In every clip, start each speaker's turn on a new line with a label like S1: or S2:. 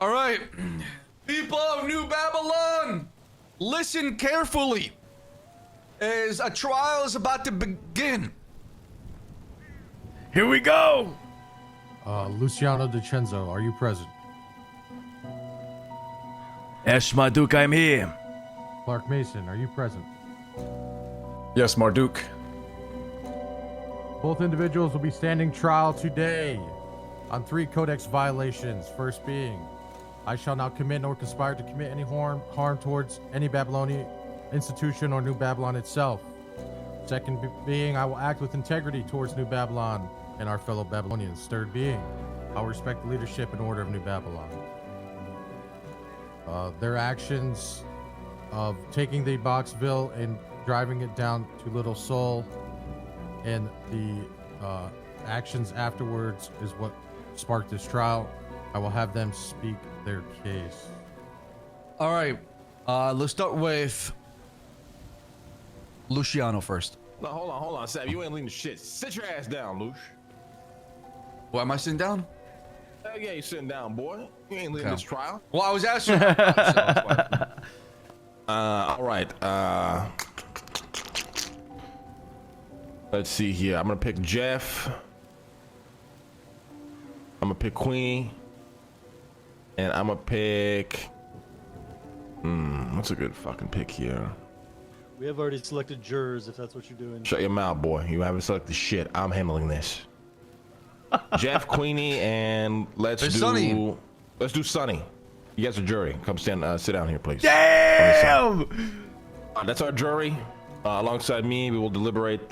S1: All right, people of New Babylon, listen carefully, as a trial is about to begin.
S2: Here we go.
S3: Luciano DiCenzo, are you present?
S2: Yes, Marduk, I'm here.
S3: Clark Mason, are you present?
S4: Yes, Marduk.
S3: Both individuals will be standing trial today on 3 Codex violations. First being, I shall not commit nor conspire to commit any harm towards any Babylonian institution or New Babylon itself. Second being, I will act with integrity towards New Babylon and our fellow Babylonians. Third being, I will respect the leadership and order of New Babylon. Their actions of taking the Boxville and driving it down to Little Seoul and the actions afterwards is what sparked this trial. I will have them speak their case.
S1: All right, let's start with Luciano first.
S5: No, hold on, Sam. You ain't leading shit. Sit your ass down, Lush.
S1: Why am I sitting down?
S5: Hell yeah, you sitting down, boy. You ain't leading this trial.
S1: Well, I was asking.
S5: All right. Let's see here. I'm gonna pick Jeff. I'm gonna pick Queen. And I'm gonna pick. What's a good fucking pick here?
S6: We have already selected jurors, if that's what you're doing.
S5: Shut your mouth, boy. You haven't selected shit. I'm handling this. Jeff, Queenie, and let's do Sonny. Let's do Sonny. You guys are jury. Come sit down here, please.
S2: Damn!
S5: That's our jury. Alongside me, we will deliberate,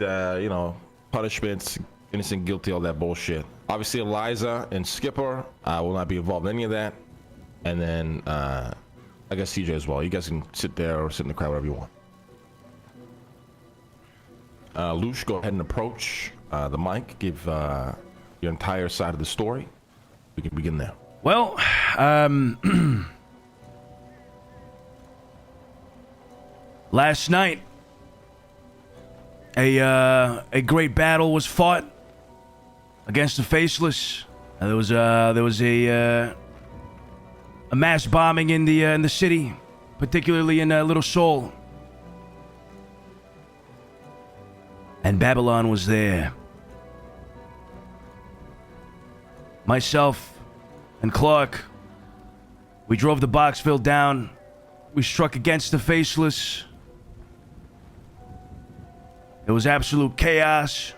S5: punishments, innocent, guilty, all that bullshit. Obviously, Eliza and Skipper will not be involved in any of that. And then, I guess CJ as well. You guys can sit there or sit in the crowd, wherever you want. Lush, go ahead and approach the mic. Give your entire side of the story. We can begin there.
S2: Well, last night, a great battle was fought against the Faceless. There was a mass bombing in the city, particularly in Little Seoul, and Babylon was there. Myself and Clark, we drove the Boxville down. We struck against the Faceless. It was absolute chaos,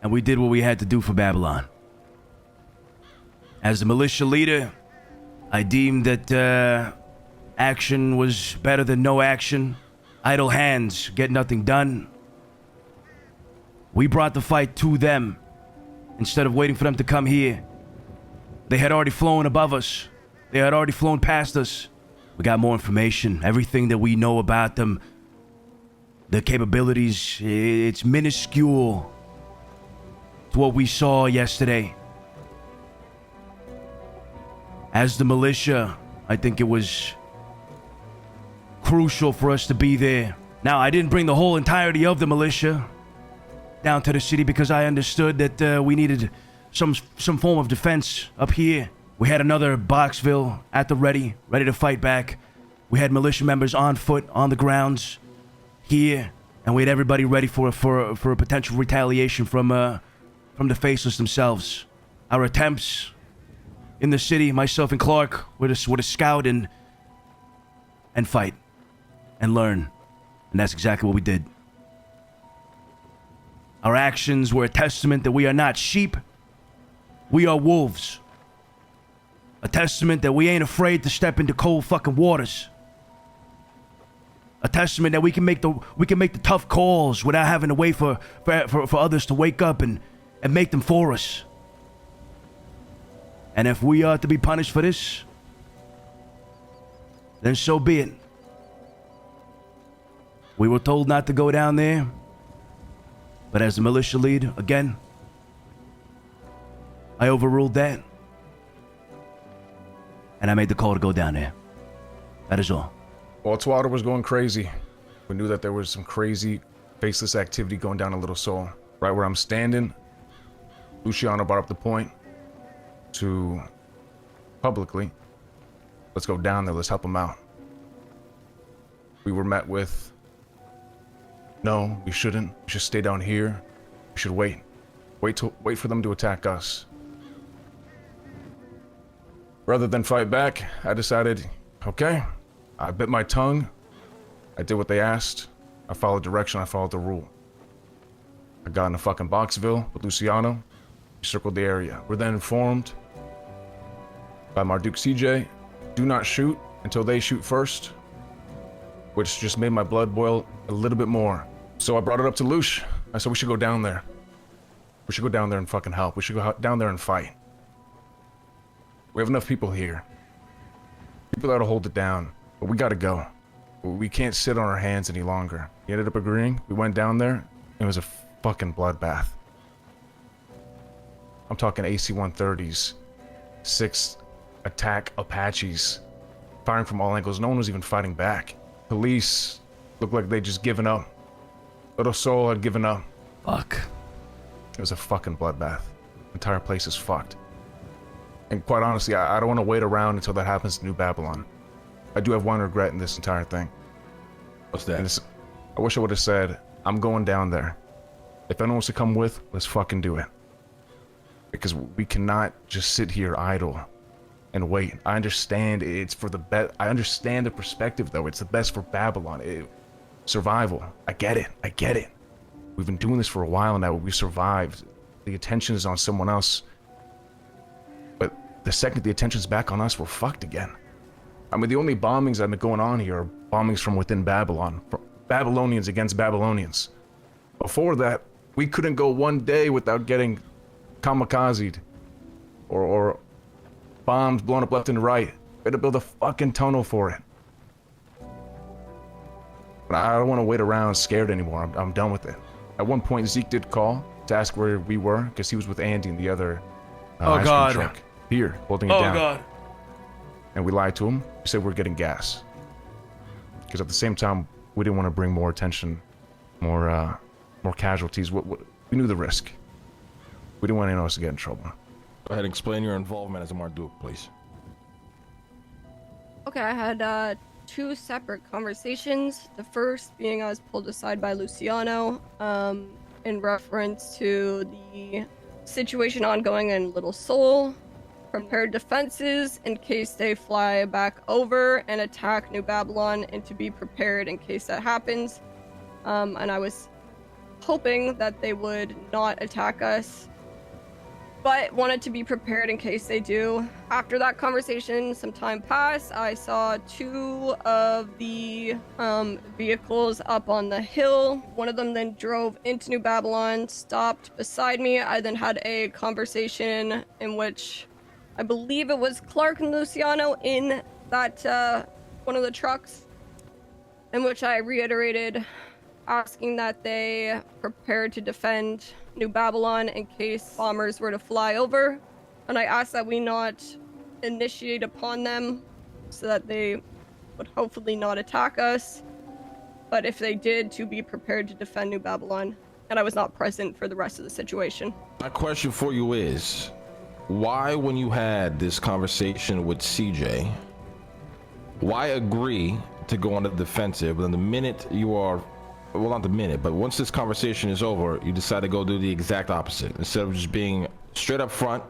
S2: and we did what we had to do for Babylon. As the militia leader, I deemed that action was better than no action. Idle hands get nothing done. We brought the fight to them instead of waiting for them to come here. They had already flown above us. They had already flown past us. We got more information, everything that we know about them. Their capabilities, it's minuscule to what we saw yesterday. As the militia, I think it was crucial for us to be there. Now, I didn't bring the whole entirety of the militia down to the city because I understood that we needed some form of defense up here. We had another Boxville at the ready to fight back. We had militia members on foot on the grounds here, and we had everybody ready for a potential retaliation from the Faceless themselves. Our attempts in the city, myself and Clark, were to scout and fight and learn, and that's exactly what we did. Our actions were a testament that we are not sheep. We are wolves. A testament that we ain't afraid to step into cold fucking waters. A testament that we can make the tough calls without having to wait for others to wake up and make them for us. And if we are to be punished for this, then so be it. We were told not to go down there, but as the militia lead, again, I overruled that, and I made the call to go down there. That is all.
S4: While Twatter was going crazy, we knew that there was some crazy Faceless activity going down in Little Seoul. Right where I'm standing, Luciano brought up the point to publicly Let's go down there. Let's help them out. We were met with, no, we shouldn't. We should stay down here. We should wait. Wait for them to attack us. Rather than fight back, I decided, okay, I bit my tongue. I did what they asked. I followed direction. I followed the rule. I got in a fucking Boxville with Luciano. We circled the area. We're then informed by Marduk CJ, do not shoot until they shoot first, which just made my blood boil a little bit more. So I brought it up to Lush. I said we should go down there. We should go down there and fucking help. We should go down there and fight. We have enough people here. People that'll hold it down, but we gotta go. We can't sit on our hands any longer. He ended up agreeing. We went down there. It was a fucking bloodbath. I'm talking AC-130s, 6 attack Apaches, firing from all angles. No one was even fighting back. Police looked like they'd just given up. Little Soul had given up.
S2: Fuck.
S4: It was a fucking bloodbath. The entire place is fucked. And quite honestly, I don't want to wait around until that happens to New Babylon. I do have one regret in this entire thing.
S5: What's that?
S4: I wish I would have said, I'm going down there. If anyone wants to come with, let's fucking do it. Because we cannot just sit here idle and wait. I understand it's for the best. I understand the perspective, though. It's the best for Babylon. Survival. I get it. I get it. We've been doing this for a while now. We survived. The attention is on someone else. But the second the attention's back on us, we're fucked again. I mean, the only bombings that have been going on here are bombings from within Babylon. Babylonians against Babylonians. Before that, we couldn't go one day without getting kamikazed or bombs blown up left and right. We had to build a fucking tunnel for it. But I don't want to wait around scared anymore. I'm done with it. At one point, Zeke did call to ask where we were because he was with Andy and the other ice cream truck here, holding it down. Oh, God. And we lied to him. We said we're getting gas. Because at the same time, we didn't want to bring more attention, more casualties. We knew the risk. We didn't want anyone else to get in trouble.
S5: Go ahead and explain your involvement as a Marduk, please.
S7: Okay, I had 2 separate conversations. The first being I was pulled aside by Luciano in reference to the situation ongoing in Little Seoul. Prepared defenses in case they fly back over and attack New Babylon, and to be prepared in case that happens. And I was hoping that they would not attack us, but wanted to be prepared in case they do. After that conversation, some time passed. I saw 2 of the vehicles up on the hill. One of them then drove into New Babylon, stopped beside me. I then had a conversation in which I believe it was Clark and Luciano in that one of the trucks, in which I reiterated asking that they prepare to defend New Babylon in case bombers were to fly over, and I asked that we not initiate upon them so that they would hopefully not attack us, but if they did, to be prepared to defend New Babylon. And I was not present for the rest of the situation.
S5: My question for you is, why, when you had this conversation with CJ, why agree to go on the defensive when the minute you are, well, not the minute, but once this conversation is over, you decide to go do the exact opposite instead of just being straight up front,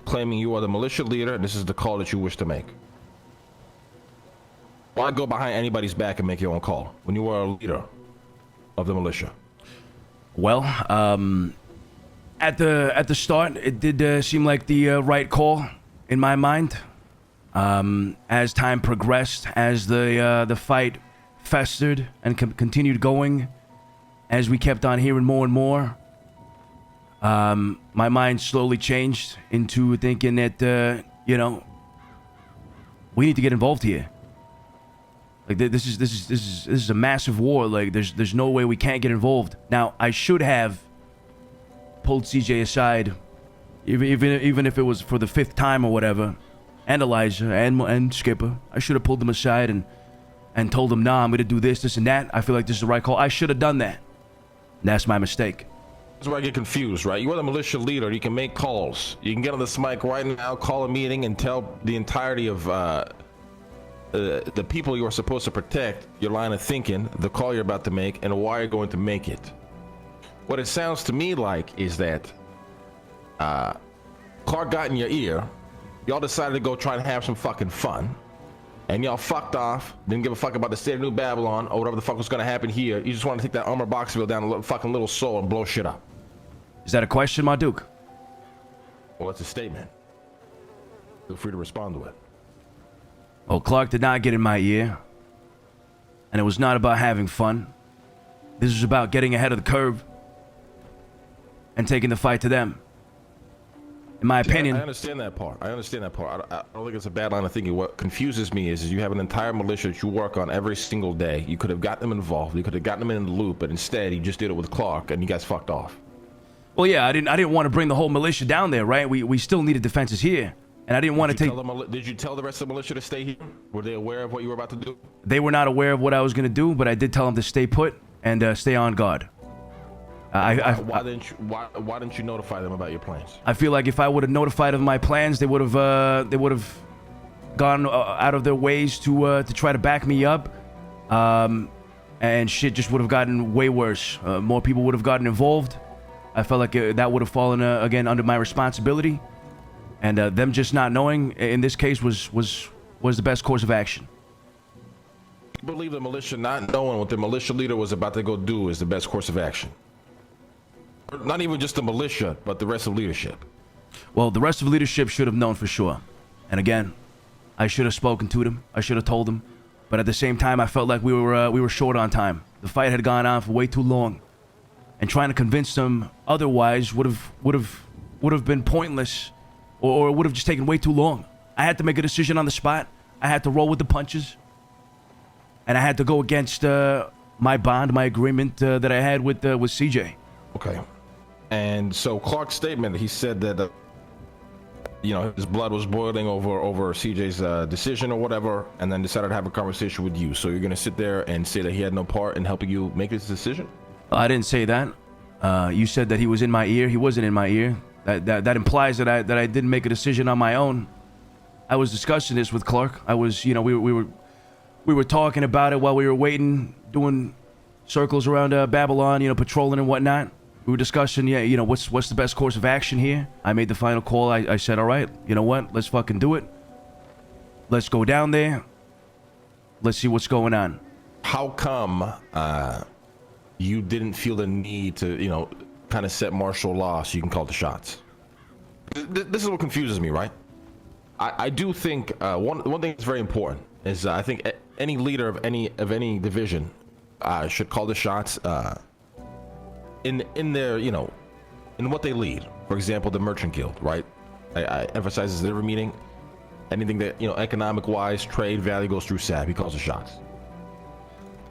S5: claiming you are the militia leader and this is the call that you wish to make? Why go behind anybody's back and make your own call when you are a leader of the militia?
S2: Well, at the start, it did seem like the right call in my mind. As time progressed, as the fight festered and continued going, as we kept on hearing more and more, my mind slowly changed into thinking that we need to get involved here. Like this is a massive war. Like there's no way we can't get involved. Now I should have pulled CJ aside, even if it was for the 5th time or whatever, and Eliza and Skipper. I should have pulled them aside and told them, nah, I'm gonna do this and that. I feel like this is the right call. I should have done that. That's my mistake.
S5: That's where I get confused, right? You are the militia leader. You can make calls. You can get on this mic right now, call a meeting, and tell the entirety of the people you are supposed to protect, your line of thinking, the call you're about to make, and why you're going to make it. What it sounds to me like is that Clark got in your ear, y'all decided to go try and have some fucking fun, and y'all fucked off, didn't give a fuck about the state of New Babylon or whatever the fuck was gonna happen here. You just want to take that armor Boxville down a fucking little soul and blow shit up.
S2: Is that a question, my Duke?
S5: Well, it's a statement. Feel free to respond to it.
S2: Well, Clark did not get in my ear. And it was not about having fun. This was about getting ahead of the curve. And taking the fight to them. In my opinion...
S5: I understand that part. I understand that part. I don't think it's a bad line of thinking. What confuses me is you have an entire militia that you work on every single day. You could have got them involved. You could have gotten them in the loop. But instead, you just did it with Clark. And you guys fucked off.
S2: Well, yeah, I didn't want to bring the whole militia down there, right? We still needed defenses here, and I didn't want to take...
S5: Did you tell the rest of the militia to stay here? Were they aware of what you were about to do?
S2: They were not aware of what I was going to do, but I did tell them to stay put and stay on guard.
S5: Why didn't you notify them about your plans?
S2: I feel like if I would have notified them of my plans, they would have gone out of their ways to try to back me up, and shit just would have gotten way worse. More people would have gotten involved. I felt like that would have fallen again under my responsibility, and them just not knowing in this case was the best course of action.
S5: You believe the militia not knowing what the militia leader was about to go do is the best course of action? Not even just the militia, but the rest of leadership.
S2: Well, the rest of leadership should have known for sure. And again, I should have spoken to them. I should have told them. But at the same time, I felt like we were short on time. The fight had gone on for way too long. And trying to convince them otherwise would have been pointless, or would have just taken way too long. I had to make a decision on the spot. I had to roll with the punches, and I had to go against my bond, my agreement that I had with CJ.
S5: Okay, and so Clark's statement, he said that his blood was boiling over CJ's decision or whatever, and then decided to have a conversation with you. So you're gonna sit there and say that he had no part in helping you make this decision?
S2: I didn't say that. You said that he was in my ear. He wasn't in my ear. That implies that I didn't make a decision on my own. I was discussing this with Clark. I was, we were talking about it while we were waiting, doing circles around Babylon, patrolling and whatnot. We were discussing, what's the best course of action here. I made the final call. I said, all right, you know what? Let's fucking do it. Let's go down there. Let's see what's going on.
S5: How come you didn't feel the need to, kind of set martial law so you can call the shots? This is what confuses me, right? I do think one thing that's very important is I think any leader of any division should call the shots in their, in what they lead. For example, the Merchant Guild, right? I emphasize this at every meeting. Anything that, economic wise, trade value goes through SAB, he calls the shots.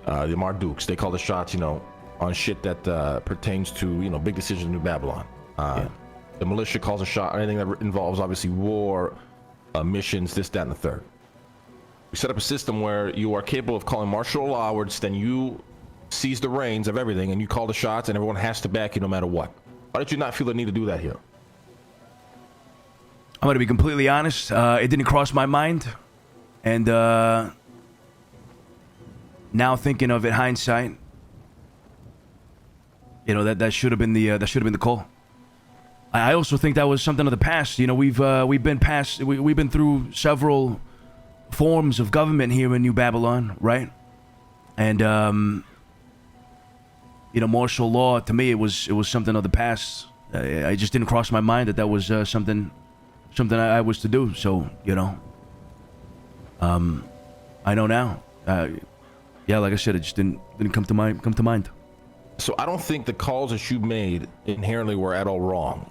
S5: The Mardukes, they call the shots, on shit that pertains to, big decisions in New Babylon. The militia calls a shot on anything that involves, obviously, war, missions, this, that, and the third. We set up a system where you are capable of calling martial law, where then you seize the reins of everything and you call the shots and everyone has to back you no matter what. Why did you not feel the need to do that here?
S2: I'm going to be completely honest. It didn't cross my mind. And now thinking of it, hindsight, that should have been the call. I also think that was something of the past. We've been through several forms of government here in New Babylon, right? And martial law, to me, it was something of the past. I just didn't cross my mind that was something I was to do. So I know now. Like I said, it just didn't come to mind.
S5: So I don't think the calls that you made inherently were at all wrong.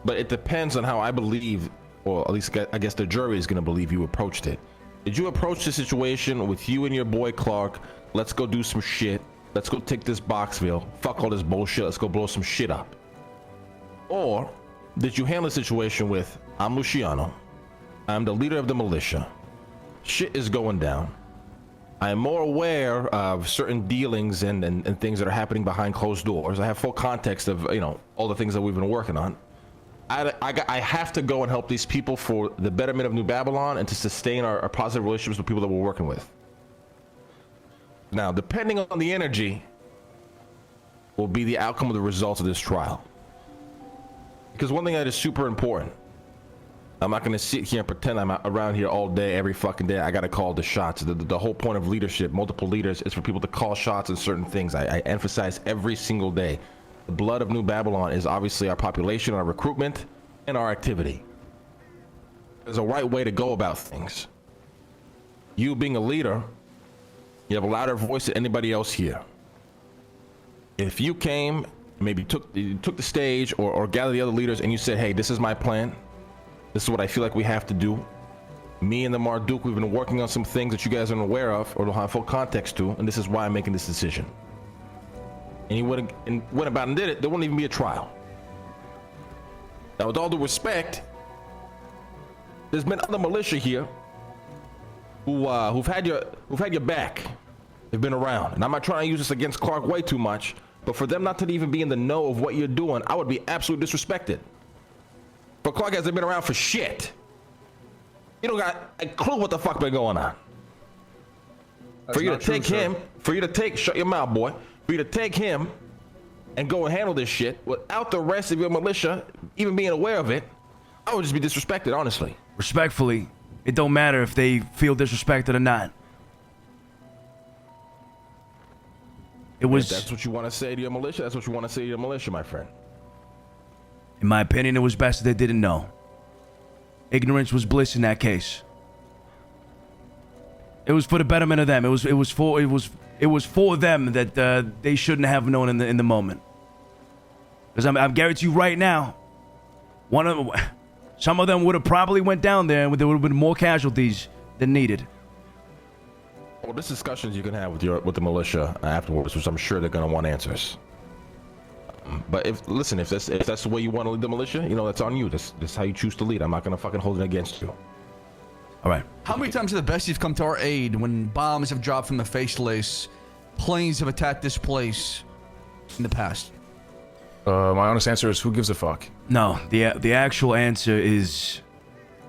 S5: But it depends on how I believe, or at least I guess the jury is going to believe you approached it. Did you approach the situation with you and your boy Clark? Let's go do some shit. Let's go take this Boxville. Fuck all this bullshit. Let's go blow some shit up. Or did you handle the situation with, I'm Luciano. I'm the leader of the militia. Shit is going down. I am more aware of certain dealings and things that are happening behind closed doors. I have full context of, all the things that we've been working on. I have to go and help these people for the betterment of New Babylon and to sustain our positive relationships with people that we're working with. Now, depending on the energy, will be the outcome of the results of this trial. Because one thing that is super important, I'm not going to sit here and pretend I'm around here all day, every fucking day. I got to call the shots. The whole point of leadership, multiple leaders, is for people to call shots on certain things. I emphasize every single day. The blood of New Babylon is obviously our population, our recruitment, and our activity. There's a right way to go about things. You being a leader, you have a louder voice than anybody else here. If you came, maybe took the stage or gathered the other leaders and you said, hey, this is my plan. This is what I feel like we have to do. Me and the Marduk, we've been working on some things that you guys aren't aware of or don't have full context to, and this is why I'm making this decision. And he went about and did it. There wouldn't even be a trial. Now, with all due respect, there's been other militia here who've had your back. They've been around, and I'm not trying to use this against Clark way too much, but for them not to even be in the know of what you're doing, I would be absolutely disrespected. But Clark hasn't been around for shit. You don't got a clue what the fuck been going on. For you to take him, shut your mouth, boy. For you to take him and go and handle this shit without the rest of your militia even being aware of it, I would just be disrespected, honestly.
S2: Respectfully, it don't matter if they feel disrespected or not. It was.
S5: If that's what you want to say to your militia, that's what you want to say to your militia, my friend.
S2: In my opinion, it was best that they didn't know. Ignorance was bliss in that case. It was for the betterment of them. It was for them that they shouldn't have known in the moment. Because I'm guarantee you right now, some of them would have probably went down there and there would have been more casualties than needed.
S5: Well, this discussions you can have with the militia afterwards, which I'm sure they're gonna want answers. But if that's the way you want to lead the militia, that's on you. That's how you choose to lead. I'm not gonna fucking hold it against you.
S2: All right.
S1: How many times have the besties come to our aid when bombs have dropped from the Faceless, planes have attacked this place in the past?
S4: My honest answer is, who gives a fuck?
S2: No, the actual answer is,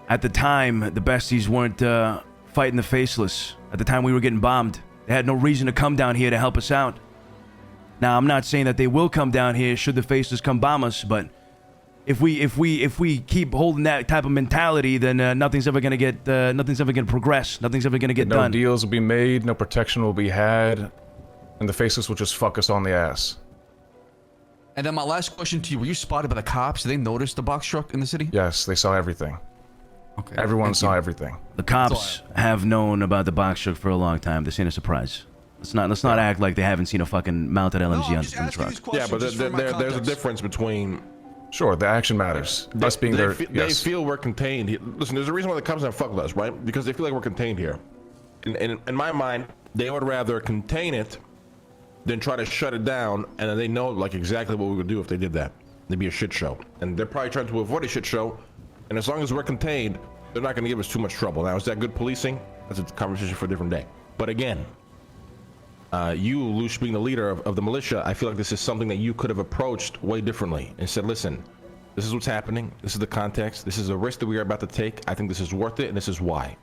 S2: at the time, the besties weren't fighting the Faceless. At the time we were getting bombed, they had no reason to come down here to help us out. Now, I'm not saying that they will come down here should the Faceless come bomb us, but if we keep holding that type of mentality, then nothing's ever gonna progress. Nothing's ever gonna get done.
S4: No deals will be made, no protection will be had, and the Faceless will just fuck us on the ass.
S1: And then my last question to you, were you spotted by the cops? Did they notice the box truck in the city?
S4: Yes, they saw everything.
S1: Okay.
S4: Everyone saw everything.
S2: The cops have known about the box truck for a long time. This ain't a surprise. Let's not act like they haven't seen a fucking mounted LMG on the truck.
S5: Yeah, but there's a difference between.
S4: Sure, the action matters. Us being there,
S5: they feel we're contained. Listen, there's a reason why the cops don't fuck with us, right? Because they feel like we're contained here. And in my mind, they would rather contain it than try to shut it down. And then they know like exactly what we would do if they did that. It'd be a shit show. And they're probably trying to avoid a shit show. And as long as we're contained, they're not going to give us too much trouble. Now, is that good policing? That's a conversation for a different day. But again, you, Luce, being the leader of the militia, I feel like this is something that you could have approached way differently and said, listen, this is what's happening. This is the context. This is a risk that we are about to take. I think this is worth it, and this is why.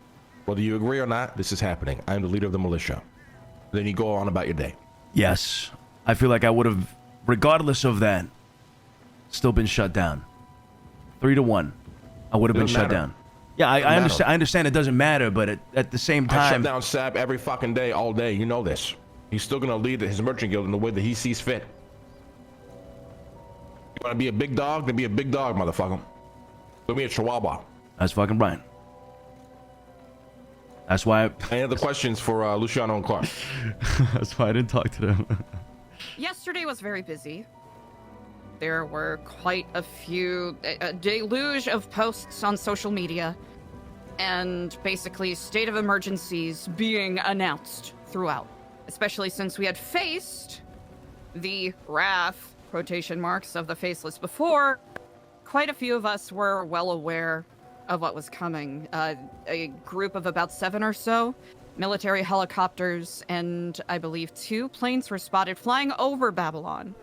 S5: Whether you agree or not, this is happening. I am the leader of the militia. Then you go on about your day.
S2: Yes. I feel like I would have, regardless of that, still been shut down. 3-1. I would have been shut down. Yeah, I understand it doesn't matter, but at the same time...
S5: I shut down Sab every fucking day, all day. You know this. He's still going to lead his merchant guild in the way that he sees fit. You want to be a big dog? Then be a big dog, motherfucker. Don't be a chihuahua.
S2: That's fucking right. That's why...
S5: Any other questions for Luciano and Clark?
S2: That's why I didn't talk to them.
S8: Yesterday was very busy. There were quite a deluge of posts on social media, and basically state of emergencies being announced throughout, especially since we had faced the wrath, quotation marks, of the Faceless before. Quite a few of us were well aware of what was coming. A group of about 7 or so military helicopters and I believe 2 planes were spotted flying over Babylon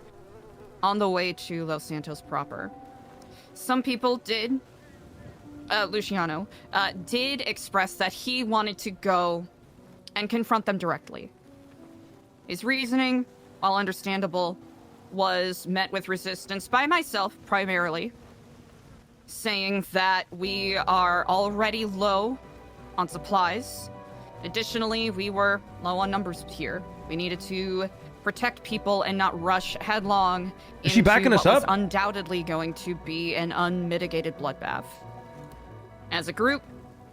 S8: on the way to Los Santos proper. some people did, Luciano, did express that he wanted to go and confront them directly. His reasoning, while understandable, was met with resistance by myself, primarily, saying that we are already low on supplies. Additionally, we were low on numbers here. We needed to protect people and not rush headlong
S2: Is she backing us
S8: what was
S2: up?
S8: undoubtedly going to be an unmitigated bloodbath. As a group,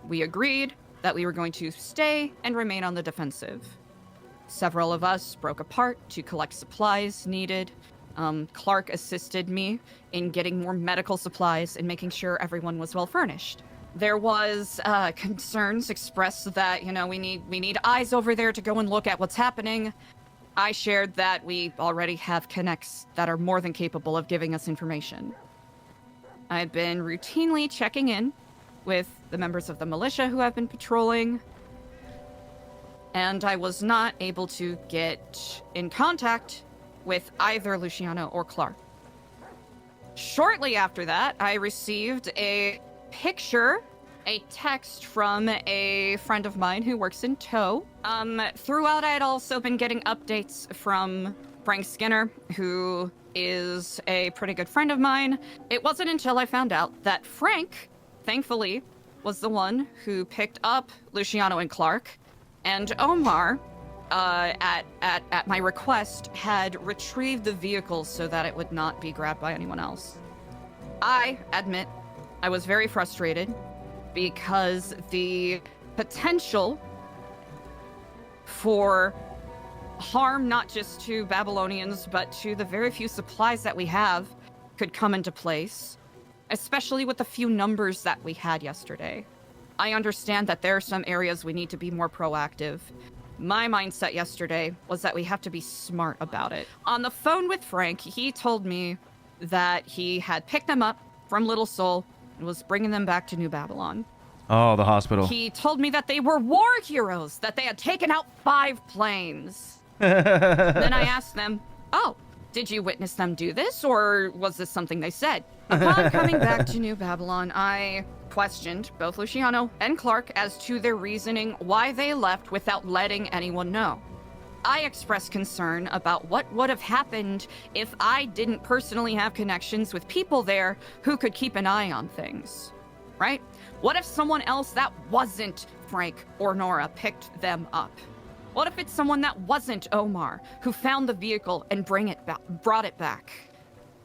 S8: we agreed that we were going to stay and remain on the defensive. Several of us broke apart to collect supplies needed. Clark assisted me in getting more medical supplies and making sure everyone was well furnished. There was concerns expressed that, you know, we need eyes over there to go and look at what's happening. I shared that we already have connects that are more than capable of giving us information. I've been routinely checking in with the members of the militia who have been patrolling, and I was not able to get in contact with either Luciano or Clark. Shortly after that, I received a text from a friend of mine who works in tow. Throughout, I had also been getting updates from Frank Skinner, who is a pretty good friend of mine. It wasn't until I found out that Frank, thankfully, was the one who picked up Luciano and Clark, and Omar, at my request, had retrieved the vehicle so that it would not be grabbed by anyone else. I admit I was very frustrated because the potential for harm not just to Babylonians, but to the very few supplies that we have could come into place, especially with the few numbers that we had yesterday. I understand that there are some areas we need to be more proactive. My mindset yesterday was that we have to be smart about it. On the phone with Frank, he told me that he had picked them up from Little Seoul and was bringing them back to New Babylon.
S2: Oh, the hospital.
S8: He told me that they were war heroes, that they had taken out 5 planes. Then I asked them, oh, did you witness them do this, or was this something they said? Upon coming back to New Babylon, I questioned both Luciano and Clark as to their reasoning why they left without letting anyone know. I expressed concern about what would have happened if I didn't personally have connections with people there who could keep an eye on things, right? What if someone else that wasn't Frank or Nora picked them up? What if it's someone that wasn't Omar who found the vehicle and brought it back?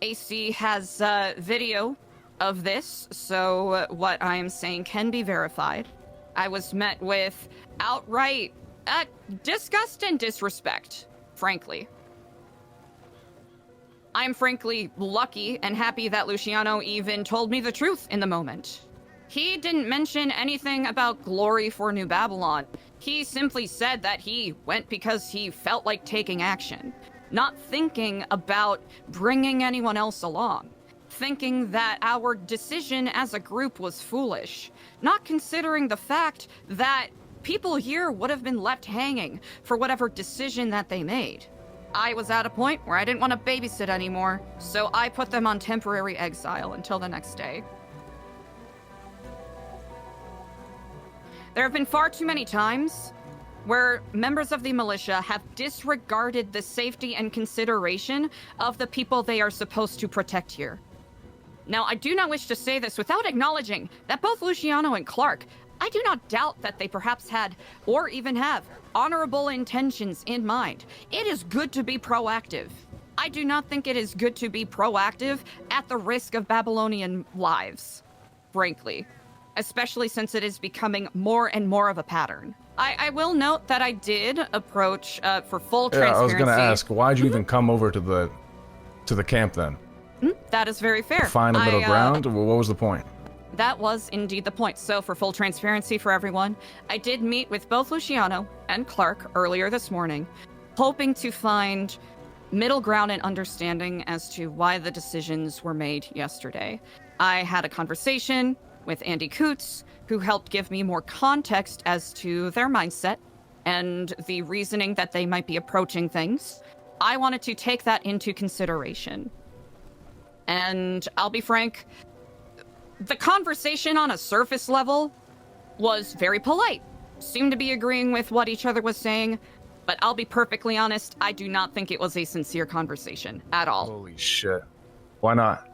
S8: AC has video of this, so what I am saying can be verified. I was met with outright disgust and disrespect, frankly. I'm frankly lucky and happy that Luciano even told me the truth in the moment. He didn't mention anything about glory for New Babylon. He simply said that he went because he felt like taking action, not thinking about bringing anyone else along, thinking that our decision as a group was foolish, not considering the fact that people here would have been left hanging for whatever decision that they made. I was at a point where I didn't want to babysit anymore, so I put them on temporary exile until the next day. There have been far too many times where members of the militia have disregarded the safety and consideration of the people they are supposed to protect here. Now, I do not wish to say this without acknowledging that both Luciano and Clark, I do not doubt that they perhaps had, or even have, honorable intentions in mind. It is good to be proactive. I do not think it is good to be proactive at the risk of Babylonian lives, frankly. Especially since it is becoming more and more of a pattern. I will note that I did approach, for full transparency...
S4: I was gonna ask, why'd you even come over to the camp then?
S8: That is very fair.
S4: Find a middle ground? What was the point?
S8: That was indeed the point. So for full transparency for everyone, I did meet with both Luciano and Clark earlier this morning, hoping to find middle ground and understanding as to why the decisions were made yesterday. I had a conversation with Andy Coots, who helped give me more context as to their mindset and the reasoning that they might be approaching things. I wanted to take that into consideration. And I'll be frank, the conversation on a surface level was very polite. Seemed to be agreeing with what each other was saying, but I'll be perfectly honest, I do not think it was a sincere conversation at all.
S4: Holy shit. Why not?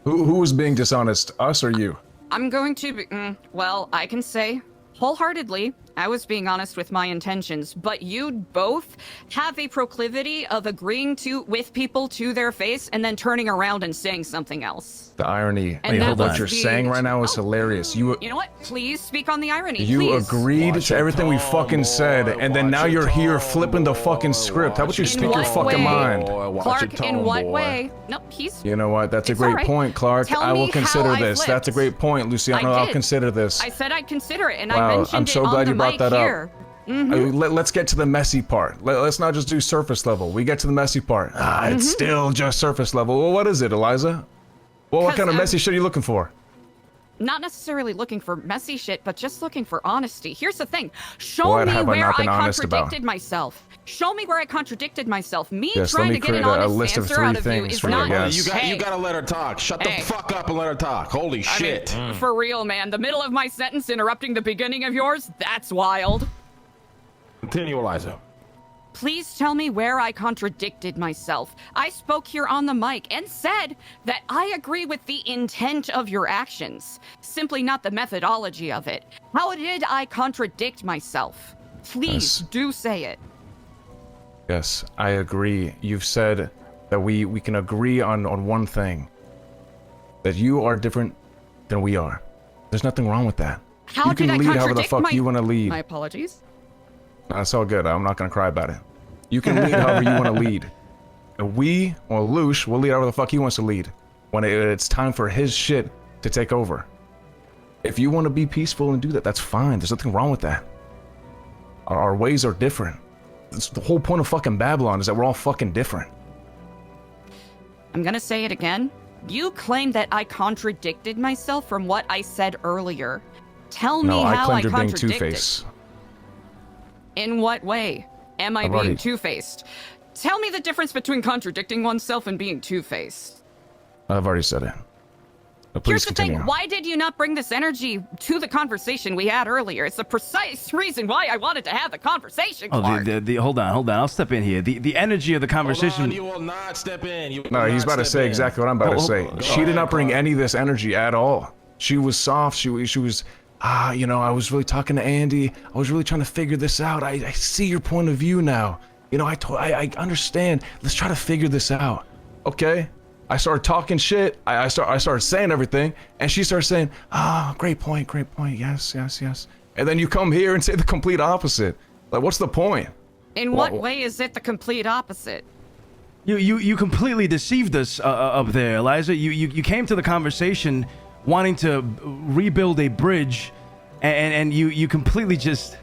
S4: Who was being dishonest, us or you?
S8: I'm going to be, well, I can say wholeheartedly, I was being honest with my intentions, but you both have a proclivity of agreeing with people to their face and then turning around and saying something else.
S4: The irony
S8: And
S4: of
S8: that
S4: what you're
S8: was
S4: saying right now is
S8: Oh.
S4: hilarious.
S8: You know what? Please speak on the irony.
S4: You
S8: please.
S4: agreed
S5: Watch
S4: to
S5: your
S4: everything we
S5: tone,
S4: fucking said,
S5: boy.
S4: and then
S5: Watch
S4: now
S5: your
S4: you're here
S5: tone,
S4: flipping the
S5: boy.
S4: fucking script. How about you
S5: Watch
S4: speak
S8: In
S4: your
S8: what
S4: fucking
S8: way?
S4: mind?
S5: Boy, watch
S8: Clark,
S5: your tone,
S8: in what
S5: boy.
S8: way? No, he's...
S4: You know what? That's a
S8: It's
S4: great
S8: all right.
S4: point, Clark.
S8: Tell
S4: I will
S8: me
S4: consider
S8: how I
S4: this. That's a
S8: flipped.
S4: great point, Luciano.
S8: I
S4: I'll
S8: did.
S4: consider this.
S8: I said I'd consider it, and I
S4: Wow,
S8: mentioned
S4: I'm so
S8: it
S4: glad
S8: on
S4: you
S8: the
S4: brought
S8: mic
S4: that up.
S8: here.
S4: Let's get to the messy part. Let's not just do surface level. We get to the messy part. It's still just surface level. Well, what is it, Eliza? Well, what
S8: 'Cause
S4: kind of
S8: I'm-
S4: messy shit are you looking for?
S8: Not necessarily looking for messy shit, but just looking for honesty. Here's the thing. Show
S4: What
S8: me
S4: have I
S8: where
S4: not
S8: I
S4: been honest about?
S8: contradicted myself. Show me where I contradicted myself. Me
S4: Yes, let
S8: trying
S4: me
S8: to get an
S4: create a
S8: honest
S4: list of
S8: answer
S4: 3
S8: out of you
S4: things
S8: is
S4: for you,
S8: not...
S4: guys.
S5: You gotta let her talk. Shut
S8: Hey.
S5: the fuck up and let her talk. Holy
S8: I mean,
S5: shit.
S8: for real, man. The middle of my sentence interrupting the beginning of yours? That's wild.
S5: Continue, Eliza.
S8: Please tell me where I contradicted myself. I spoke here on the mic and said that I agree with the intent of your actions, simply not the methodology of it. How did I contradict myself? Please
S4: Yes.
S8: do say it.
S4: Yes, I agree. You've said that we can agree on one thing. That you are different than we are. There's nothing wrong with that.
S8: How
S4: you can
S8: did I
S4: lead however the
S8: contradict
S4: fuck
S8: my...
S4: you want to lead.
S8: My apologies.
S4: That's all good. I'm not gonna cry about it. You can lead however you want to lead. And we, or Lush, will lead however the fuck he wants to lead. When it's time for his shit to take over. If you want to be peaceful and do that, that's fine. There's nothing wrong with that. Our ways are different. It's the whole point of fucking Babylon is that we're all fucking different.
S8: I'm gonna say it again. You claim that I contradicted myself from what I said earlier. Tell me
S4: No, I
S8: how I
S4: claimed you're being
S8: contradicted.
S4: Two-Face.
S8: In what way am I
S4: I've
S8: being
S4: already-
S8: two-faced? Tell me the difference between contradicting oneself and being two-faced.
S4: I've already said it. But
S8: Here's
S4: please
S8: the
S4: continue.
S8: thing, why did you not bring this energy to the conversation we had earlier? It's the precise reason why I wanted to have the conversation,
S2: Oh,
S8: Clark.
S2: hold on. I'll step in here. The energy of the
S5: Hold on,
S2: conversation.
S5: you will not step in. You will
S4: No, he's
S5: not
S4: about to
S5: step
S4: say
S5: in.
S4: exactly what I'm about to say.
S5: Go
S4: She did
S5: ahead,
S4: not bring
S5: Clark.
S4: any of this energy at all. She was soft. She was, you know, I was really talking to Andy. I was really trying to figure this out. I see your point of view now. You know, I understand. Let's try to figure this out. Okay? I started talking shit. I started saying everything, and she started saying, great point, yes. And then you come here and say the complete opposite. Like, what's the point?
S8: In what way is it the complete opposite?
S2: You completely deceived us up there, Eliza. You came to the conversation wanting to rebuild a bridge, and you completely just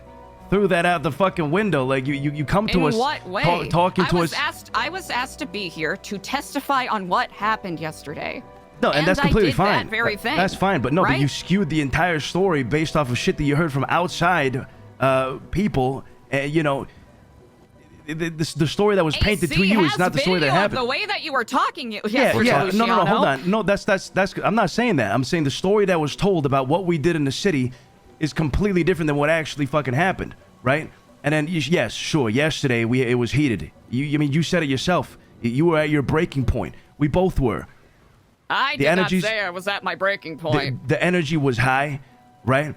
S2: threw that out the fucking window. Like you come to
S8: In
S2: us
S8: what way?
S2: talking to us.
S8: I was asked to be here to testify on what happened yesterday.
S2: No, and that's
S8: I
S2: completely
S8: did
S2: fine.
S8: that very thing,
S2: That's fine, but no, but
S8: right?
S2: you skewed the entire story based off of shit that you heard from outside people. You know, the story that was painted to
S8: AC
S2: you is
S8: has
S2: not the story that
S8: video of
S2: happened.
S8: the way that you were talking.
S2: Yeah. No, hold on. No, that's. I'm not saying that. I'm saying the story that was told about what we did in the city is completely different than what actually fucking happened, right? And then, yes, sure, yesterday it was heated. I mean, you said it yourself. You were at your breaking point. We both were.
S8: I did not say I was at my breaking point.
S2: The energy was high, right?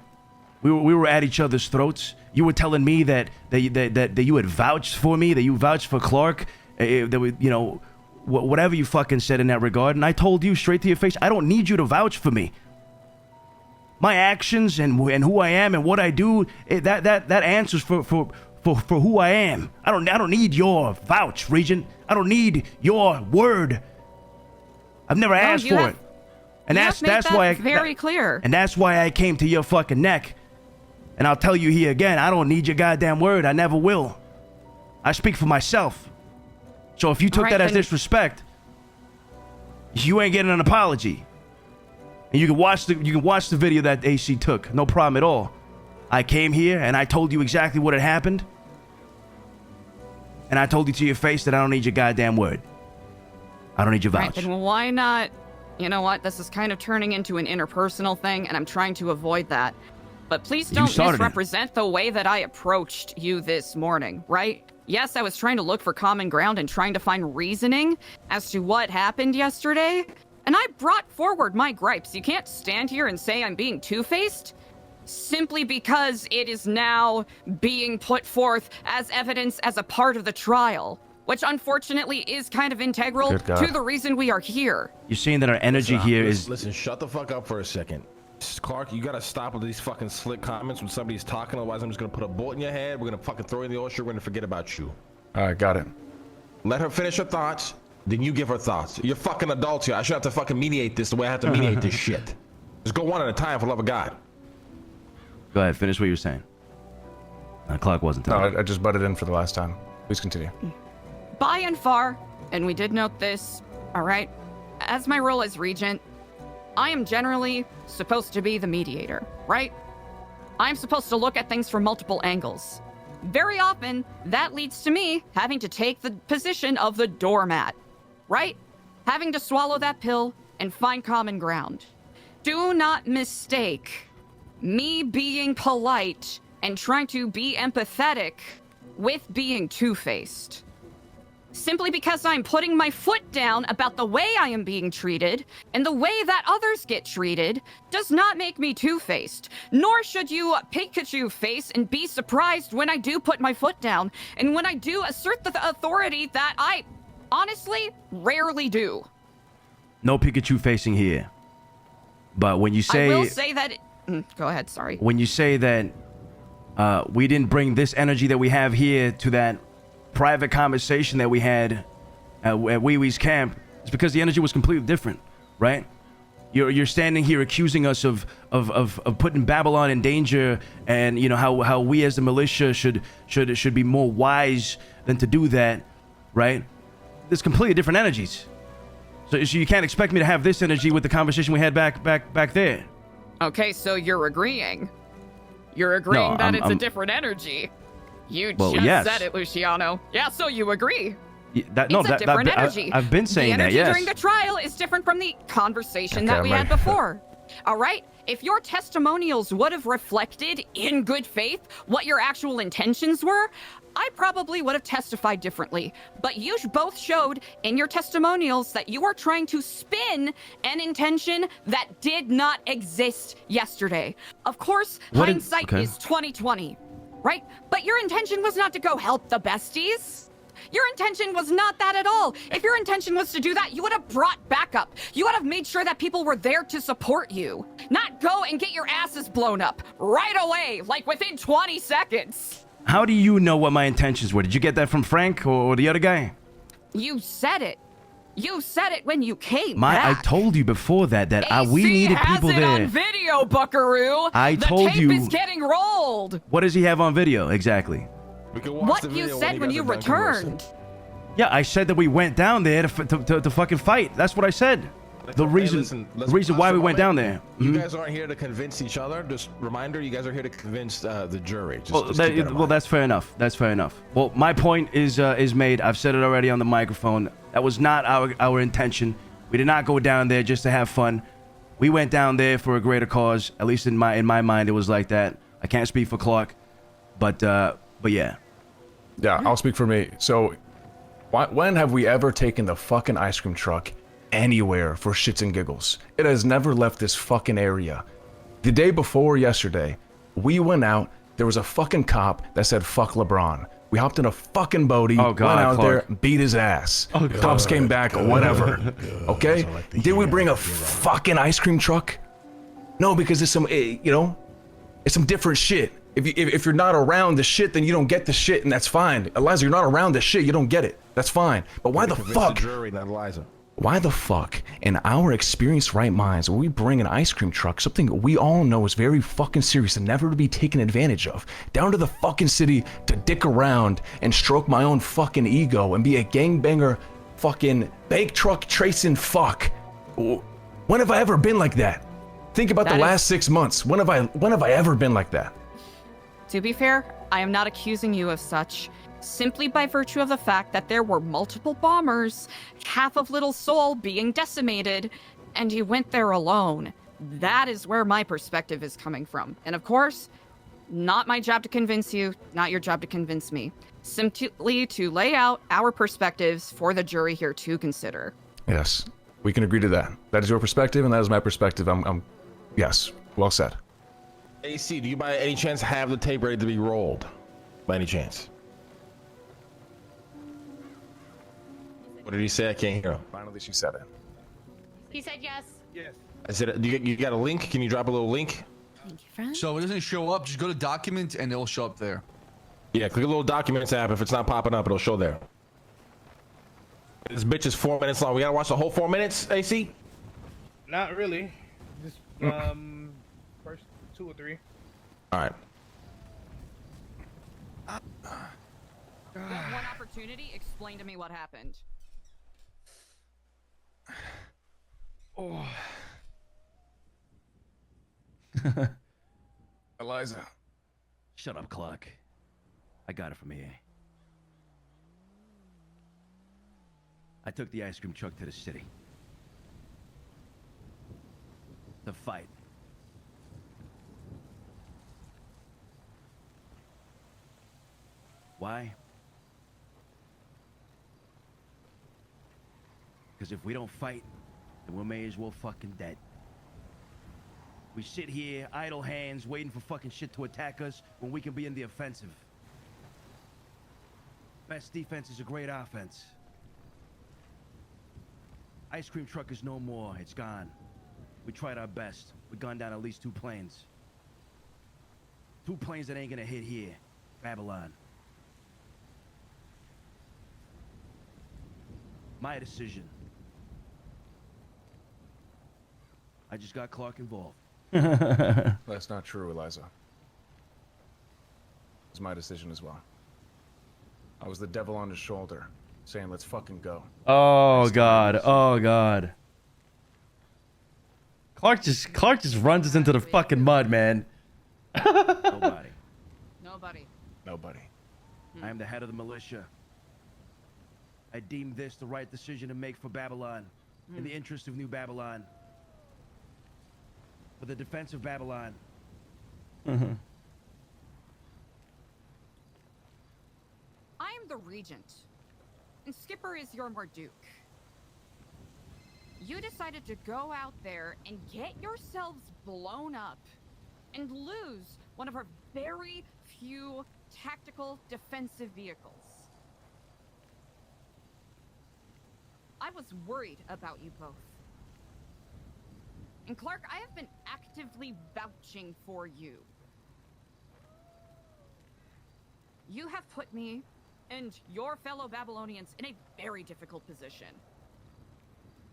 S2: We were at each other's throats. You were telling me that you had vouched for me, that you vouched for Clark, that we, you know, whatever you fucking said in that regard. And I told you straight to your face, I don't need you to vouch for me. My actions and who I am and what I do, that answers for who I am. I don't need your vouch, Regent. I don't need your word. I've never asked for it. And that's why
S8: very clear.
S2: And that's why I came to your fucking neck. And I'll tell you here again, I don't need your goddamn word. I never will. I speak for myself. So if you took that as disrespect, you ain't getting an apology. And you can watch the video that AC took. No problem at all. I came here and I told you exactly what had happened. And I told you to your face that I don't need your goddamn word. I don't need your vouch.
S8: Right, then why not you know what? This is kind of turning into an interpersonal thing, and I'm trying to avoid that. But please don't misrepresent the way that I approached you this morning, right? Yes, I was trying to look for common ground and trying to find reasoning as to what happened yesterday. And I brought forward my gripes. You can't stand here and say I'm being two-faced simply because it is now being put forth as evidence as a part of the trial, which unfortunately is kind of integral to the reason we are here.
S2: You're saying that our energy here is...
S5: Listen, shut the fuck up for a second. Clark, you gotta stop with these fucking slick comments when somebody's talking, otherwise I'm just gonna put a bullet in your head, we're gonna fucking throw you in the ocean, we're gonna forget about you.
S4: Alright, got it.
S5: Let her finish her thoughts, then you give her thoughts. You're fucking adults here. I should have to fucking mediate this the way I have to mediate this shit. Just go one at a time, for love of God.
S2: Go ahead, finish what you were saying. Clark wasn't telling.
S4: No, I just butted in for the last time. Please continue.
S8: By and far, and we did note this, alright, as my role as regent, I am generally supposed to be the mediator, right? I'm supposed to look at things from multiple angles. Very often, that leads to me having to take the position of the doormat, right? Having to swallow that pill and find common ground. Do not mistake me being polite and trying to be empathetic with being two-faced. Simply because I'm putting my foot down about the way I am being treated and the way that others get treated does not make me two-faced. Nor should you Pikachu face and be surprised when I do put my foot down and when I do assert the authority that I honestly rarely do.
S2: No Pikachu facing here. But when you say...
S8: I will say that... go ahead, sorry.
S2: When you say that we didn't bring this energy that we have here to that private conversation that we had at Wee Wee's camp, it's because the energy was completely different, right? You're standing here accusing us of putting Babylon in danger, and you know how we as the militia should be more wise than to do that, right? There's completely different energies. So you can't expect me to have this energy with the conversation we had back there.
S8: Okay, so you're agreeing. You're agreeing that it's a different energy. You just said it, Luciano. Yeah, so you agree. It's a different energy.
S2: I've been saying that, yes.
S8: The energy during the trial is different from the conversation that we had before. All right? If your testimonials would have reflected in good faith what your actual intentions were, I probably would have testified differently. But you both showed in your testimonials that you are trying to spin an intention that did not exist yesterday. Of course, hindsight is 20/20. Right? But your intention was not to go help the besties. Your intention was not that at all. If your intention was to do that, you would have brought backup. You would have made sure that people were there to support you. Not go and get your asses blown up right away, like within 20 seconds.
S2: How do you know what my intentions were? Did you get that from Frank or the other guy?
S8: You said it. You said it when you came back.
S2: I told you before that we needed people there.
S8: AC has it on video, buckaroo.
S2: I told you.
S8: The tape is getting rolled.
S2: What does he have on video exactly?
S8: What you said when you returned.
S2: Yeah, I said that we went down there to fucking fight. That's what I said. The reason why we went down there.
S5: You guys aren't here to convince each other. Just reminder, you guys are here to convince the jury.
S2: Well, that's fair enough. That's fair enough. Well, my point is made. I've said it already on the microphone. That was not our intention. We did not go down there just to have fun. We went down there for a greater cause. At least in my mind, it was like that. I can't speak for Clark, but yeah.
S4: Yeah, I'll speak for me. So, when have we ever taken the fucking ice cream truck anywhere for shits and giggles? It has never left this fucking area. The day before yesterday, we went out. There was a fucking cop that said "fuck LeBron." We hopped in a fucking boaty, went out there, beat his ass. Cops came back, whatever. Okay? Did we bring a fucking ice cream truck? No, because it's some, it's some different shit. If you're not around the shit, then you don't get the shit, and that's fine. Eliza, you're not around the shit, you don't get it. That's fine. But why the fuck?
S5: The jury, not Eliza.
S4: Why the fuck, in our experienced right minds, will we bring an ice cream truck, something we all know is very fucking serious and never to be taken advantage of, down to the fucking city to dick around and stroke my own fucking ego and be a gangbanger fucking bake truck tracing fuck? When have I ever been like that? Think about the last 6 months. When have I ever been like that?
S8: To be fair, I am not accusing you of such. Simply by virtue of the fact that there were multiple bombers, half of Little Seoul being decimated, and you went there alone. That is where my perspective is coming from. And of course, not my job to convince you, not your job to convince me. Simply to lay out our perspectives for the jury here to consider.
S4: Yes, we can agree to that. That is your perspective, and that is my perspective. Yes, well said.
S5: AC, do you by any chance have the tape ready to be rolled? By any chance? What did he say? I can't hear him.
S4: Finally, she said it.
S9: He said yes.
S10: Yes.
S5: I said, you got a link? Can you drop a little link?
S9: Thank you, friend.
S1: So it doesn't show up. Just go to document and it'll show up there.
S5: Yeah, click a little documents app. If it's not popping up, it'll show there. This bitch is 4 minutes long. We gotta watch the whole 4 minutes, AC?
S10: Not really. Just first 2 or 3.
S5: All right.
S8: With one opportunity, explain to me what happened.
S4: Oh. Eliza.
S2: Shut up, Clark. I got it from here. I took the ice cream truck to the city. To fight. Why? Because if we don't fight, then we may as well fucking dead. We sit here, idle hands, waiting for fucking shit to attack us when we can be in the offensive. Best defense is a great offense. Ice cream truck is no more. It's gone. We tried our best. We've gone down at least 2 planes. 2 planes that ain't gonna hit here. Babylon. My decision. I just got Clark involved.
S4: That's not true, Eliza. It was my decision as well. I was the devil on his shoulder, saying, let's fucking go.
S11: Oh, God. Oh, God. Clark just runs us into the fucking mud, man.
S2: Nobody.
S8: Nobody.
S4: Nobody.
S2: I am the head of the militia. I deem this the right decision to make for Babylon, in the interest of New Babylon, for the defense of Babylon.
S11: Mm-hmm.
S8: I am the regent, and Skipper is your Marduk. You decided to go out there and get yourselves blown up and lose one of our very few tactical defensive vehicles. I was worried about you both. And Clark, I have been actively vouching for you. You have put me and your fellow Babylonians in a very difficult position.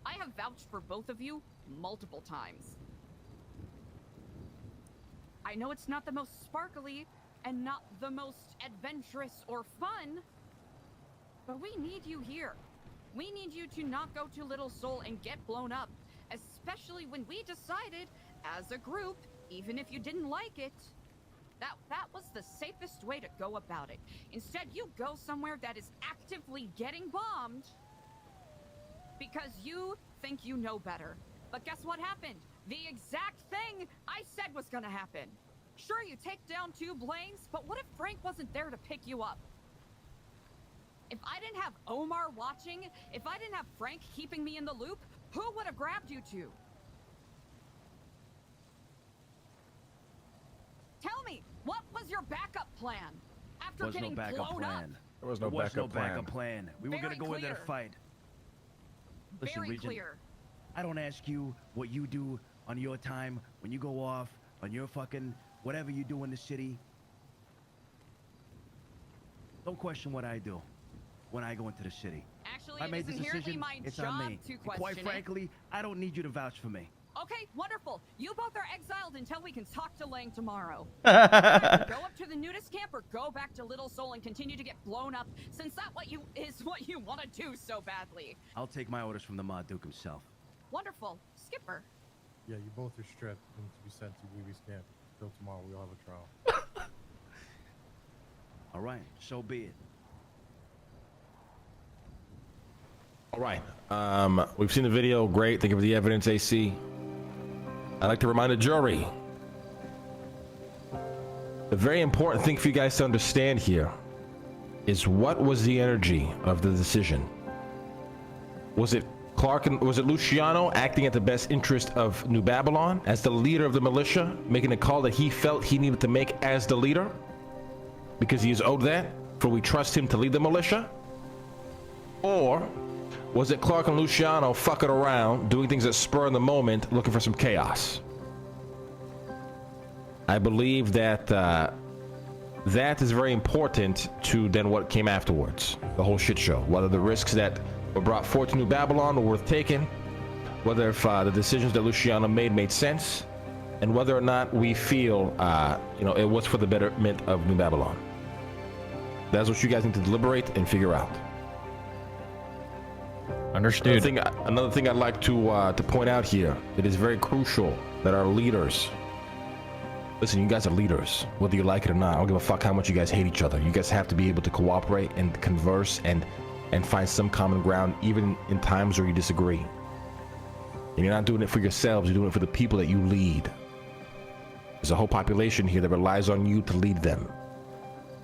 S8: I have vouched for both of you multiple times. I know it's not the most sparkly and not the most adventurous or fun, but we need you here. We need you to not go to Little Seoul and get blown up, especially when we decided, as a group, even if you didn't like it, that was the safest way to go about it. Instead, you go somewhere that is actively getting bombed because you think you know better. But guess what happened? The exact thing I said was gonna happen. Sure, you take down 2 planes, but what if Frank wasn't there to pick you up? If I didn't have Omar watching, if I didn't have Frank keeping me in the loop, who would have grabbed you 2? Tell me, what was your backup plan after
S2: Was
S8: getting
S2: no backup
S8: blown
S2: plan.
S8: up?
S4: There was no
S2: There was no
S4: backup
S2: backup plan. We were
S8: Very
S2: gonna go in there to
S8: clear.
S2: fight. Listen,
S8: Very
S2: Regent,
S8: clear.
S2: I don't ask you what you do on your time when you go off on your fucking whatever you do in the city. Don't question what I do when I go into the city.
S8: Actually,
S2: I
S8: it
S2: made this
S8: isn't inherently
S2: decision.
S8: my
S2: It's
S8: job
S2: on me.
S8: to
S2: And
S8: question
S2: quite
S8: it.
S2: frankly, I don't need you to vouch for me.
S8: Okay, wonderful. You both are exiled until we can talk to Lang tomorrow. Either go up to the nudist camp or go back to Little Seoul and continue to get blown up, since that's what you want to do so badly.
S2: I'll take my orders from the Marduk himself.
S8: Wonderful. Skipper.
S3: Yeah, you both are stripped and to be sent to Weeby's camp. Till tomorrow, we'll have a trial.
S2: All right, so be it.
S5: All right. We've seen the video. Great. Thank you for the evidence, AC. I'd like to remind the jury. The very important thing for you guys to understand here is what was the energy of the decision? Was it Clark and was it Luciano acting at the best interest of New Babylon as the leader of the militia, making a call that he felt he needed to make as the leader because he is owed that, for we trust him to lead the militia? Or was it Clark and Luciano fucking around, doing things that spur in the moment, looking for some chaos? I believe that that is very important to then what came afterwards, the whole shit show. Whether the risks that were brought forth to New Babylon were worth taking, whether if the decisions that Luciano made sense, and whether or not we feel it was for the betterment of New Babylon. That's what you guys need to deliberate and figure out.
S11: Understood.
S5: Another thing I'd like to point out here, it is very crucial that our leaders, listen, you guys are leaders, whether you like it or not. I don't give a fuck how much you guys hate each other. You guys have to be able to cooperate and converse and find some common ground, even in times where you disagree. And you're not doing it for yourselves, you're doing it for the people that you lead. There's a whole population here that relies on you to lead them.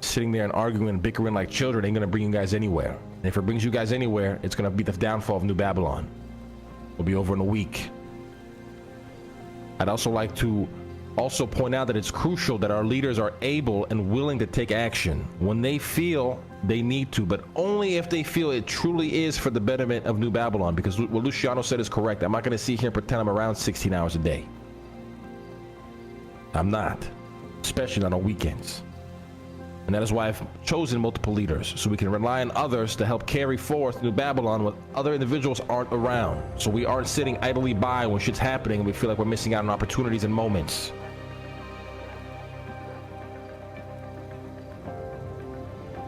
S5: Sitting there and arguing and bickering like children ain't gonna bring you guys anywhere. And if it brings you guys anywhere, it's gonna be the downfall of New Babylon. It'll be over in a week. I'd also like to point out that it's crucial that our leaders are able and willing to take action when they feel they need to, but only if they feel it truly is for the betterment of New Babylon, because what Luciano said is correct. I'm not going to sit here and pretend I'm around 16 hours a day. I'm not, especially not on weekends. And that is why I've chosen multiple leaders, so we can rely on others to help carry forth New Babylon when other individuals aren't around, so we aren't sitting idly by when shit's happening and we feel like we're missing out on opportunities and moments.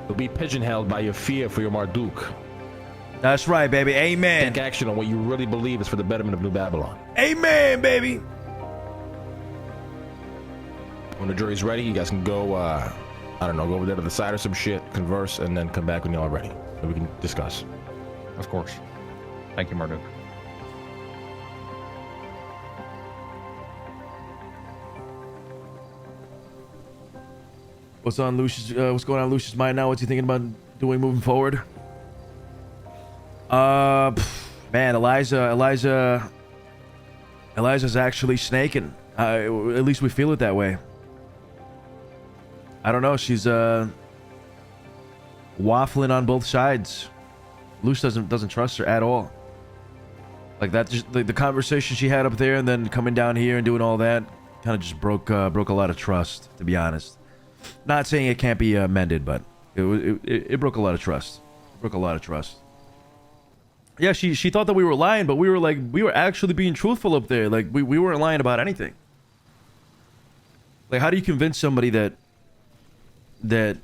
S5: You'll be pigeonholed by your fear for your Marduk.
S2: That's right, baby. Amen.
S5: Take action on what you really believe is for the betterment of New Babylon.
S2: Amen, baby.
S5: When the jury's ready, you guys can go, I don't know, go over there to the side or some shit, converse, and then come back when y'all are ready. And we can discuss.
S11: Of course. Thank you, Marduk.
S2: What's going on in Lucius' mind now? What's he thinking about doing moving forward? Man, Eliza's actually snaking. At least we feel it that way. I don't know. She's waffling on both sides. Luce doesn't trust her at all. Like that, just the conversation she had up there, and then coming down here and doing all that, kind of just broke a lot of trust. To be honest. Not saying it can't be mended, but it broke a lot of trust. Broke a lot of trust. Yeah, she thought that we were lying, but we were actually being truthful up there. Like we weren't lying about anything. Like, how do you convince somebody that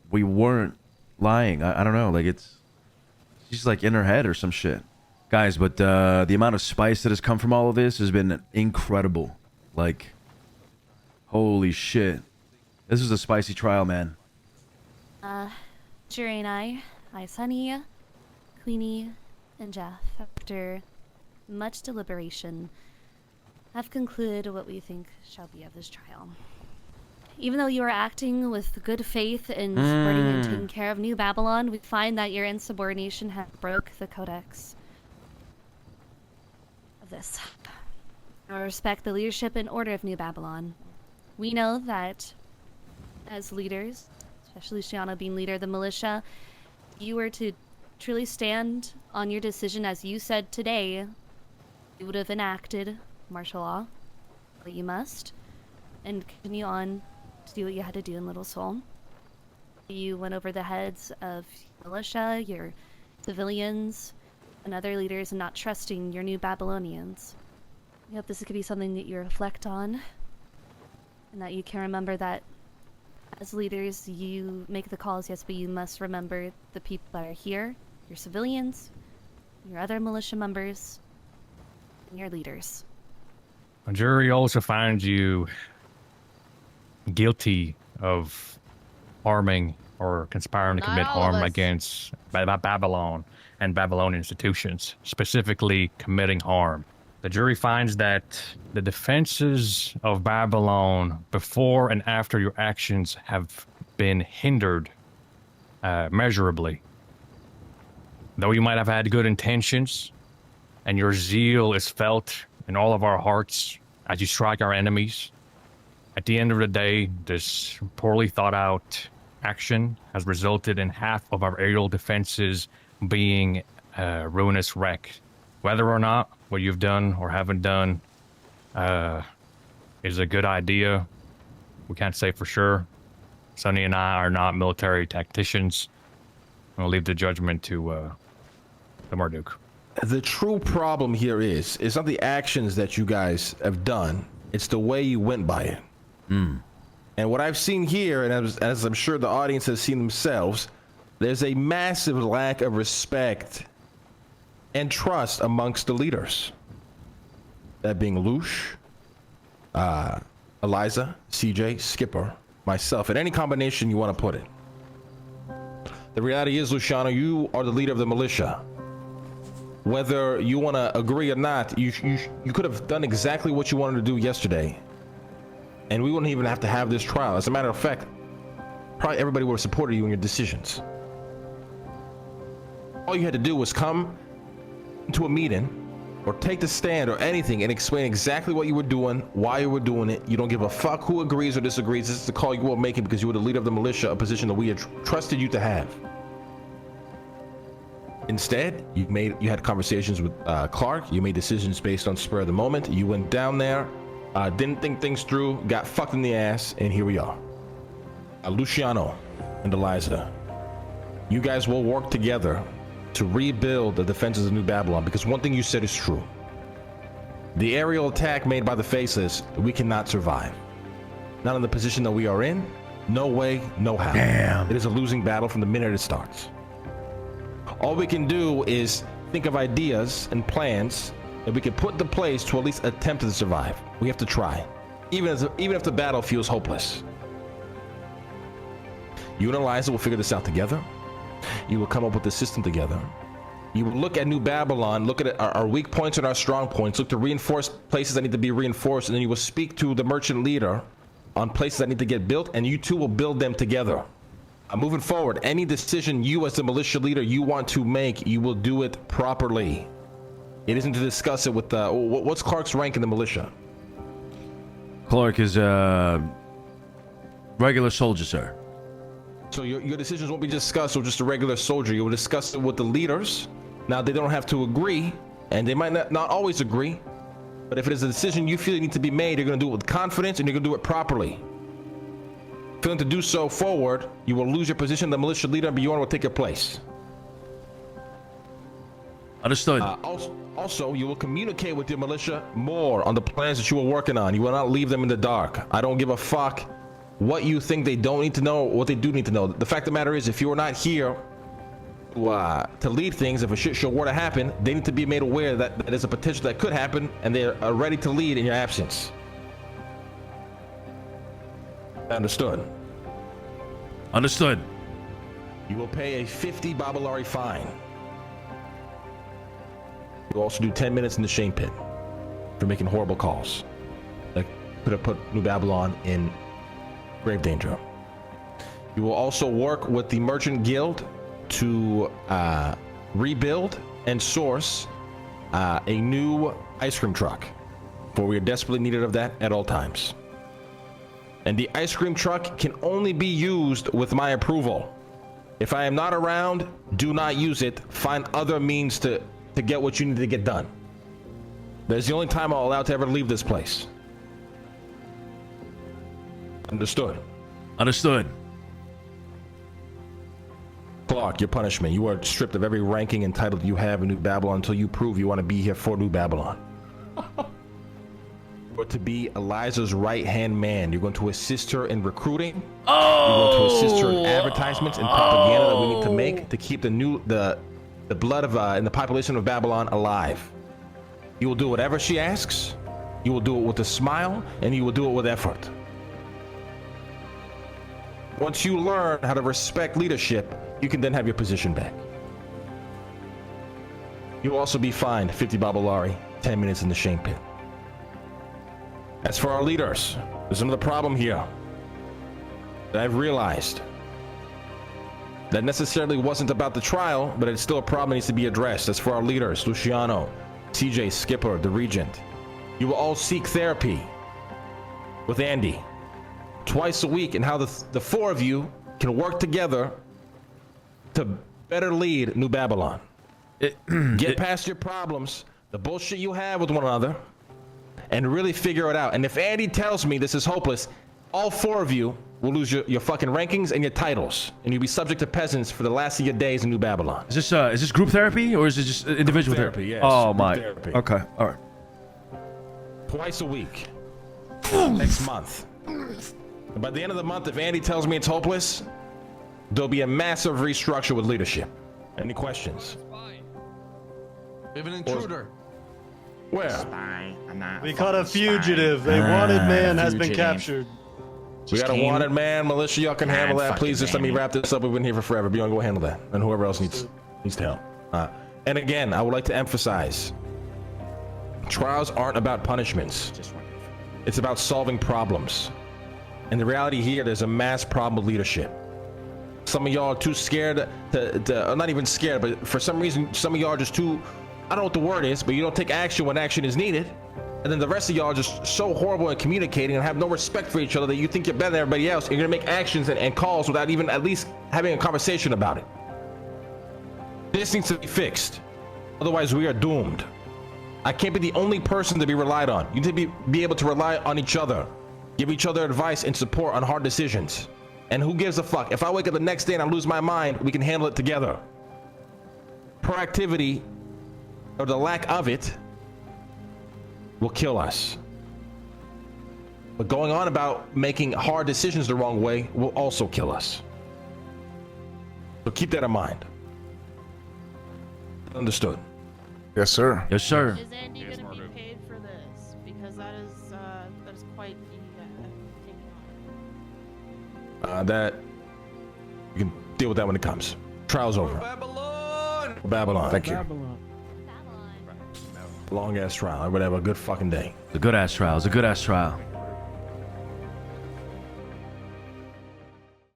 S2: we weren't lying? I don't know. Like she's like in her head or some shit, guys. But the amount of spice that has come from all of this has been incredible. Like. Holy shit. This is a spicy trial, man.
S9: Jury and I, Sunny, Queenie, and Jeff, after much deliberation, have concluded what we think shall be of this trial. Even though you are acting with good faith in supporting and taking care of New Babylon, we find that your insubordination has broke the codex of this. I respect the leadership and order of New Babylon. We know that as leaders, especially Luciano being leader of the militia, you were to truly stand on your decision as you said today. You would have enacted martial law, but you must, and continue on to do what you had to do in Little Seoul. You went over the heads of militia, your civilians, and other leaders, and not trusting your New Babylonians. I hope this could be something that you reflect on. And that you can remember that as leaders, you make the calls, yes, but you must remember the people that are here, your civilians, your other militia members, and your leaders.
S11: A jury also finds you guilty of harming
S12: or conspiring to
S8: Not
S12: commit
S8: all of
S12: harm
S8: us.
S12: against Babylon and Babylonian institutions, specifically committing harm. The jury finds that the defenses of Babylon before and after your actions have been hindered measurably. Though you might have had good intentions, and your zeal is felt in all of our hearts as you strike our enemies, at the end of the day, this poorly thought out action has resulted in half of our aerial defenses being a ruinous wreck. Whether or not what you've done or haven't done is a good idea, we can't say for sure. Sonny and I are not military tacticians. I'll leave the judgment to Marduk.
S5: The true problem here is not the actions that you guys have done. It's the way you went by it. And what I've seen here, and as I'm sure the audience has seen themselves, there's a massive lack of respect and trust amongst the leaders. That being Lush, Eliza, CJ, Skipper, myself, in any combination you want to put it. The reality is, Luciano, you are the leader of the militia. Whether you want to agree or not, you could have done exactly what you wanted to do yesterday, and we wouldn't even have to have this trial. As a matter of fact, probably everybody would have supported you in your decisions. All you had to do was come to a meeting or take the stand or anything and explain exactly what you were doing, why you were doing it. You don't give a fuck who agrees or disagrees. This is the call you were making because you were the leader of the militia, a position that we had trusted you to have. Instead, you had conversations with Clark. You made decisions based on spur of the moment. You went down there, didn't think things through, got fucked in the ass, and here we are. Luciano and Eliza, you guys will work together to rebuild the defenses of New Babylon, because one thing you said is true. The aerial attack made by the Faceless, we cannot survive. Not in the position that we are in. No way, no how.
S2: Damn.
S5: It is a losing battle from the minute it starts. All we can do is think of ideas and plans that we can put into place to at least attempt to survive. We have to try, even if the battle feels hopeless. You and Eliza will figure this out together. You will come up with the system together. You will look at New Babylon, look at our weak points and our strong points, look to reinforce places that need to be reinforced, and then you will speak to the merchant leader on places that need to get built, and you two will build them together. Moving forward, any decision you as the militia leader you want to make, you will do it properly. It isn't to discuss it with what's Clark's rank in the militia?
S2: Clark is a regular soldier, sir.
S5: So your decisions won't be discussed with just a regular soldier. You will discuss it with the leaders. Now, they don't have to agree, and they might not always agree, but if it is a decision you feel needs to be made, you're going to do it with confidence, and you're going to do it properly. Failing to do so forward, you will lose your position. The militia leader beyond will take your place.
S2: Understood.
S5: Also, you will communicate with your militia more on the plans that you are working on. You will not leave them in the dark. I don't give a fuck what you think they don't need to know, what they do need to know. The fact of the matter is, if you are not here to lead things, if a shit show were to happen, they need to be made aware that there's a potential that could happen, and they are ready to lead in your absence. Understood.
S2: Understood.
S5: You will pay a 50 Babylari fine. You'll also do 10 minutes in the shame pit for making horrible calls that could have put New Babylon in grave danger. You will also work with the Merchant Guild to rebuild and source a new ice cream truck, for we are desperately needed of that at all times. And the ice cream truck can only be used with my approval. If I am not around, do not use it. Find other means to get what you need to get done. That is the only time I'll allow to ever leave this place. Understood.
S2: Understood.
S5: Clark, your punishment. You are stripped of every ranking and title you have in New Babylon until you prove you want to be here for New Babylon. You're to be Eliza's right-hand man. You're going to assist her in recruiting. You're going to assist her in advertisements and propaganda that we need to make to keep the blood of in the population of Babylon alive. You will do whatever she asks. You will do it with a smile, and you will do it with effort. Once you learn how to respect leadership, you can then have your position back. You'll also be fined 50 Babylari, 10 minutes in the shame pit. As for our leaders, there's another problem here that I've realized. That necessarily wasn't about the trial, but it's still a problem that needs to be addressed. As for our leaders, Luciano, TJ, Skipper, the Regent, you will all seek therapy with Andy twice a week, and how the four of you can work together to better lead New Babylon. Get past your problems, the bullshit you have with one another, and really figure it out. And if Andy tells me this is hopeless, all four of you will lose your fucking rankings and your titles, and you'll be subject to peasants for the last of your days in New Babylon.
S2: Is this group therapy or is it just individual therapy?
S5: Yes.
S2: Oh
S5: Group
S2: my.
S5: therapy.
S2: Okay. All right.
S5: Twice a week. Next month. And by the end of the month, if Andy tells me it's hopeless, there'll be a massive restructure with leadership. Any questions?
S1: We have an intruder.
S5: Where?
S6: We caught a fugitive. A wanted man has been captured.
S5: We got a wanted man. Militia, y'all can handle that. Please just let me wrap this up. We've been here for forever. Beyond, go handle that. And whoever else needs to help. And again, I would like to emphasize, trials aren't about punishments. It's about solving problems. And the reality here, there's a mass problem with leadership. Some of y'all are too scared to not even scared, but for some reason, some of y'all are just too, I don't know what the word is, but you don't take action when action is needed. And then the rest of y'all are just so horrible at communicating and have no respect for each other that you think you're better than everybody else. You're gonna make actions and calls without even at least having a conversation about it. This needs to be fixed. Otherwise, we are doomed. I can't be the only person to be relied on. You need to be able to rely on each other. Give each other advice and support on hard decisions. And who gives a fuck? If I wake up the next day and I lose my mind, we can handle it together. Proactivity, or the lack of it, will kill us. But going on about making hard decisions the wrong way will also kill us. So keep that in mind. Understood.
S4: Yes, sir.
S2: Yes, sir.
S13: Is Andy going to be paid for this? Because that is quite the taking
S5: That you can deal with that when it comes. Trial's over.
S1: Babylon!
S5: Babylon.
S4: Thank you.
S9: Babylon.
S5: Long ass trial. Whatever. Good fucking day.
S2: It's a good ass trial. It's a good ass trial.